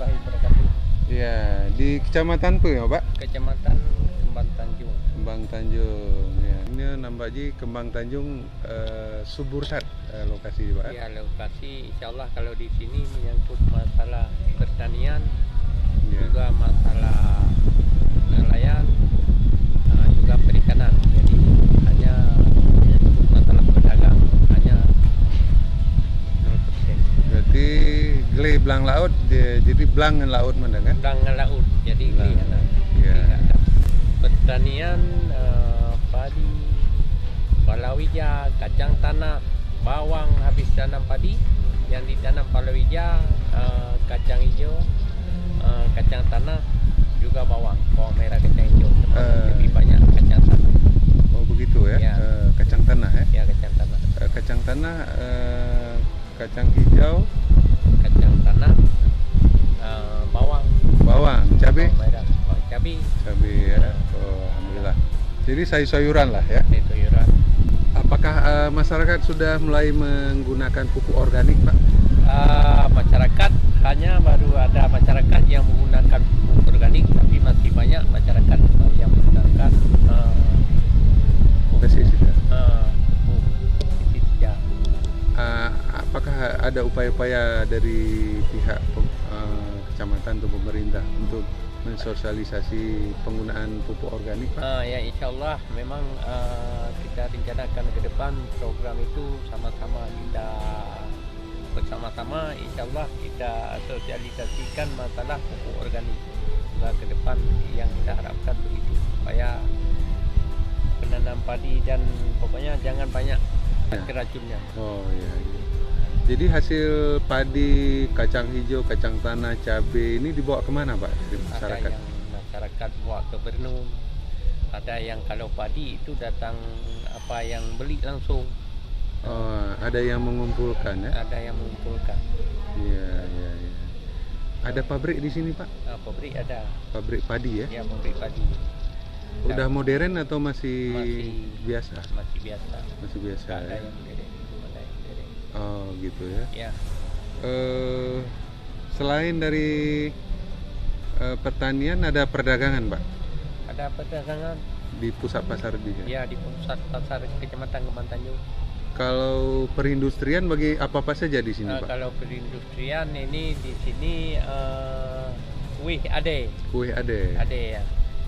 warahmatullahi wabarakatuh. Ya, di kecamatan apa ya, Pak? Kecamatan Kembang Tanjung. Kembang Tanjung. Ya. Ini nambah ji Kembang Tanjung Subursat lokasi, Pak. Ya, lokasi insya Allah kalau di sini menyangkut masalah pertanian, Ya. juga masalah nelayan, juga perikanan. Jadi hanya menyangkut masalah pedagang hanya 0%. Berarti gele belang laut, jadi belang laut mana kan? Dengan laut, jadi Belang. ini Ya. pertanian, padi, palawija, kacang tanah, bawang habis tanam padi, yang ditanam palawija, kacang hijau, kacang tanah, juga bawang merah, kacang hijau. Lebih banyak kacang tanah. Oh begitu ya? Ya. Kacang tanah ya? Ya, kacang tanah, Kacang tanah, kacang hijau, kacang tanah, bawang, bawang, cabai, bawang merah, bawang cabai, cabai ya. Oh, alhamdulillah. Jadi sayur-sayuran lah ya. sayuran. Apakah masyarakat sudah mulai menggunakan pupuk organik, Pak? Masyarakat hanya baru ada masyarakat yang menggunakan pupuk organik, tapi masih banyak masyarakat yang menggunakan Pestisida. pupuk pestisida. Apakah ada upaya-upaya dari pihak kecamatan atau pemerintah untuk mensosialisasi penggunaan pupuk organik, Pak? Ya, insya Allah memang kita rencanakan ke depan program itu sama-sama kita bersama-sama, insya Allah kita sosialisasikan masalah pupuk organik juga ke depan, yang kita harapkan begitu, supaya penanam padi dan pokoknya jangan banyak racunnya. Oh iya, iya. Jadi hasil padi, kacang hijau, kacang tanah, cabai ini dibawa kemana, Pak, dari Ada masyarakat? yang masyarakat bawa ke Bernum, ada yang kalau padi itu datang yang beli langsung, Oh, ada yang mengumpulkan ya? ada yang mengumpulkan. Iya, iya, iya. Ada pabrik di sini, Pak? Pabrik ada, Pabrik padi ya? ya pabrik padi. Udah modern atau masih Masih- biasa? Masih biasa. Masih biasa Ada ya? yang derek, ada yang derek. Oh, gitu ya. Ya, Selain dari pertanian, ada perdagangan, Pak, ada perdagangan di pusat pasar di sini. ya di pusat pasar Kecamatan Kembang Tanjung. Kalau perindustrian bagi apa saja di sini, Pak? Kalau perindustrian ini di sini ada. Kue ada. Ada ya.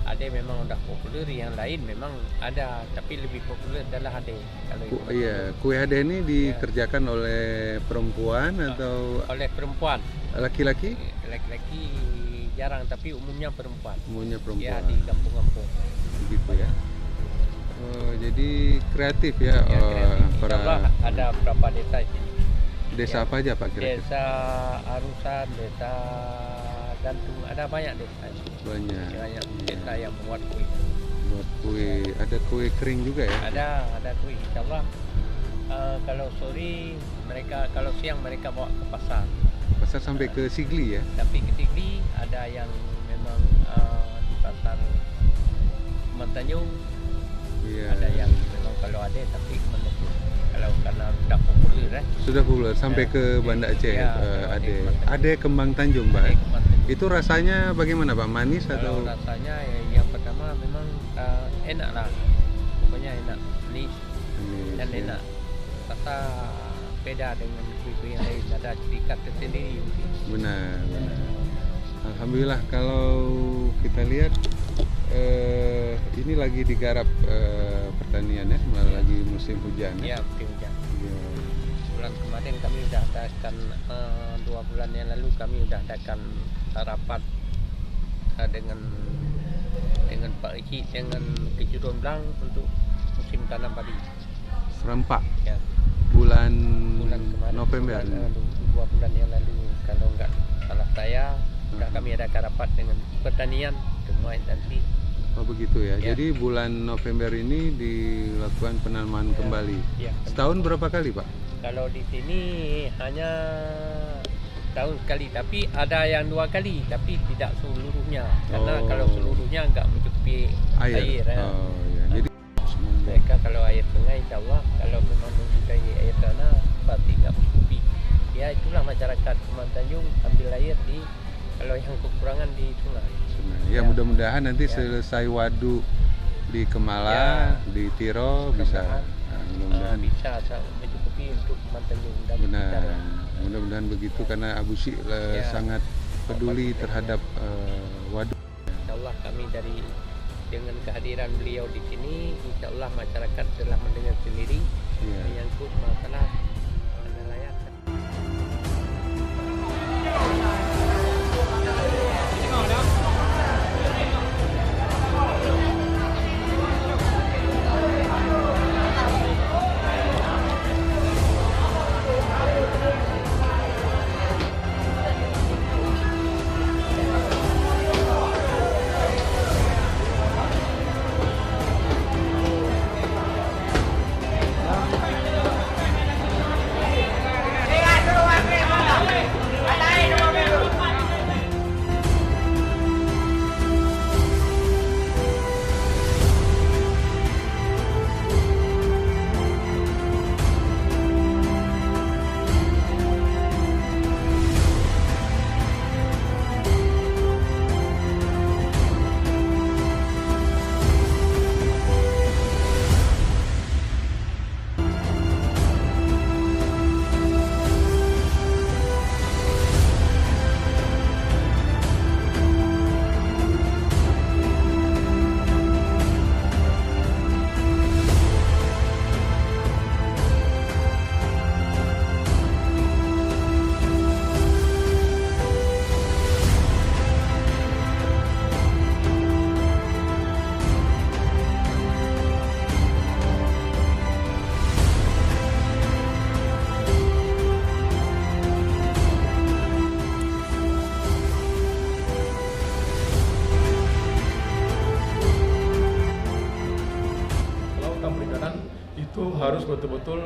Ada memang udah populer, yang lain memang ada, tapi lebih populer adalah ada. Kalau itu Iya, kue ada ini dikerjakan oleh perempuan atau oleh perempuan, laki-laki? laki-laki jarang, tapi umumnya perempuan. Umumnya Ya, perempuan. di kampung-kampung. Begitu ya. Oh, jadi kreatif ya, Ya, kreatif. Insya para Allah ada berapa desa di sini. desa ya. apa aja, Pak, kira-kira? Desa Arusan, desa Gantung, ada banyak desa. Banyak. Banyak desa yang membuat kue. Buat kue, ada kue kering juga ya? Ada kue, insya Allah. Kalau sore mereka, kalau siang mereka bawa ke pasar. Pasar sampai ke Sigli ya? Tapi ke Sigli ada yang memang di pasar Kembang Tanjung. Iya. Ada yang memang kalau ada, tapi menentu. Kalau karena sudah populer Sudah populer sampai Ya. ke Banda Aceh. Ya, Ada. Kembang Tanjung. Ada Kembang Tanjung, Pak. Ada Kembang Tanjung. Itu rasanya bagaimana, Pak? Manis Kalau atau? rasanya yang pertama memang enak lah, pokoknya enak, manis Manis, dan ya. enak. Rasa beda dengan kue-kue yang lain, ada ciri khas tersendiri mungkin. Benar, benar. Alhamdulillah, kalau kita lihat ini lagi digarap pertanian ya, malah lagi musim hujan ya. Ya, mungkin hujan. Iya. Bulan kemarin kami sudah adakan 2 bulan yang lalu kami sudah adakan rapat dengan Pak Iki dengan Kejurun Blang untuk musim tanam padi. Serempak Ya, bulan bulan kemarin, November. 2 bulan yang lalu kalau enggak salah saya, sudah kami ada rapat dengan pertanian semua instansi. Oh begitu ya. Ya. Jadi bulan November ini dilakukan penanaman kembali. Ya, Setahun berapa kali, Pak? kalau di sini hanya tahun sekali, tapi ada yang 2 kali, tapi tidak seluruhnya, karena Oh. kalau seluruhnya enggak mencukupi air. Oh ya. Jadi Mereka kalau air sungai, insya Allah kalau memang mempunyai air tanah pasti enggak mencukupi. Ya, itulah masyarakat Kembang Tanjung ambil air di Kalau yang kekurangan di sungai. Ya, mudah-mudahan nanti Ya. selesai waduk di Kemala, Ya. di Tiro bisa. Mudah-mudahan bisa mencukupi untuk maintenance dan benar. kita. Mudah-mudahan begitu karena Abu Syik Ya. sangat peduli terhadap waduk. Insyaallah kami dengan kehadiran beliau di sini, insyaallah masyarakat telah mendengar sendiri Ya. menyangkut masalah nelayan. Kelautan perikanan itu harus betul-betul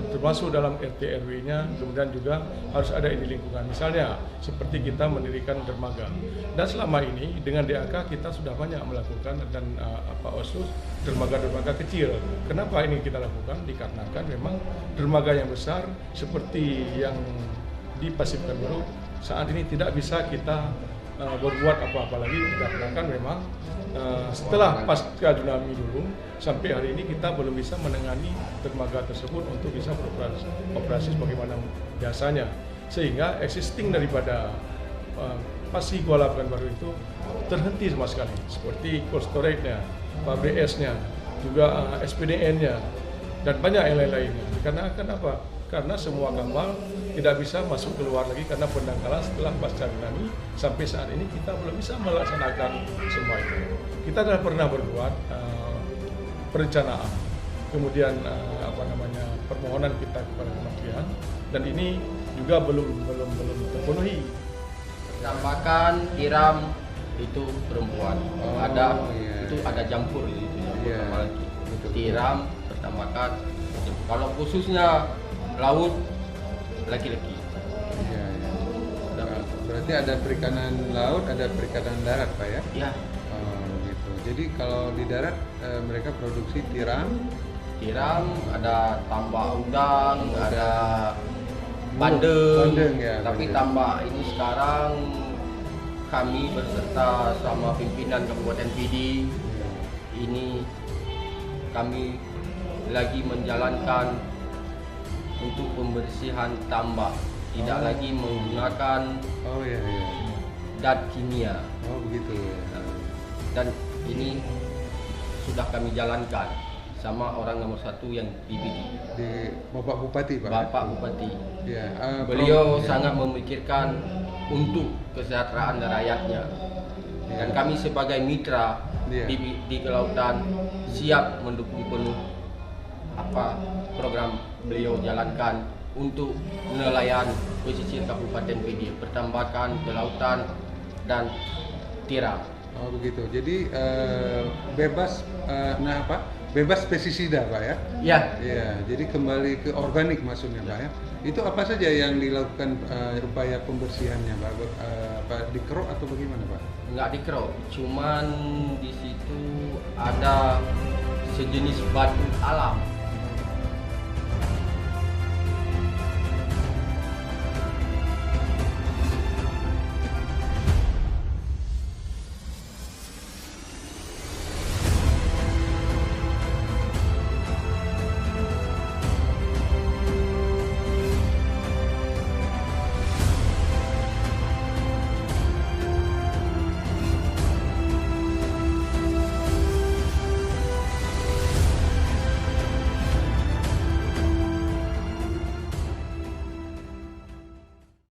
termasuk dalam RT RW-nya, kemudian juga harus ada di lingkungan. Misalnya seperti kita mendirikan dermaga. Dan selama ini dengan DAK kita sudah banyak melakukan dan OSUS dermaga-dermaga kecil. Kenapa ini kita lakukan? Dikarenakan memang dermaga yang besar seperti yang di Pasir Pekanbaru saat ini tidak bisa kita berbuat apa-apa lagi, dikarenakan memang setelah pasca tsunami dulu sampai hari ini kita belum bisa menangani dermaga tersebut untuk bisa beroperasi sebagaimana biasanya, sehingga existing daripada Pasir Kuala Pekanbaru itu terhenti sama sekali, seperti cold storage-nya, pabrik esnya, juga SPDN-nya dan banyak yang lain-lainnya. Karena kenapa? Karena semua kapal tidak bisa masuk keluar lagi karena pendangkalan setelah pasca tsunami sampai saat ini kita belum bisa melaksanakan semua itu. Kita sudah pernah berbuat perencanaan, kemudian permohonan kita kepada kementerian, dan ini juga belum terpenuhi. Tambahkan tiram itu perempuan, Iya. itu ada campur di situ yang Iya. pertama lagi. Betul. Tiram pertambahkan, kalau khususnya laut laki-laki. Ya, ya. Berarti ada perikanan laut, ada perikanan darat, Pak ya? Ya, Oh, gitu. Jadi kalau di darat mereka produksi tiram, tiram, ada tambak udang, ada bandeng, bandeng ya, tapi bandeng. tambak ini sekarang kami berserta sama pimpinan Kabupaten PD ini kami lagi menjalankan untuk pembersihan tambak, tidak Oh. lagi menggunakan Oh ya, ya. zat kimia, Oh begitu ya. dan ini sudah kami jalankan sama orang nomor 1 yang di PD, Di Bapak Bupati, Pak. Bapak Bupati. Ya. Beliau ya. sangat memikirkan untuk kesejahteraan rakyatnya, dan kami sebagai mitra Iya. di kelautan siap mendukung penuh apa program beliau jalankan untuk nelayan pesisir Kabupaten PD, pertambakan kelautan dan tiram. Oh begitu. Jadi bebas bebas pestisida, Pak ya? Ya, Iya. Jadi kembali ke organik maksudnya, Pak ya? Itu apa saja yang dilakukan upaya pembersihannya, Pak? Dikeruk atau bagaimana, Pak? nggak dikeruk, cuman di situ ada sejenis batu alam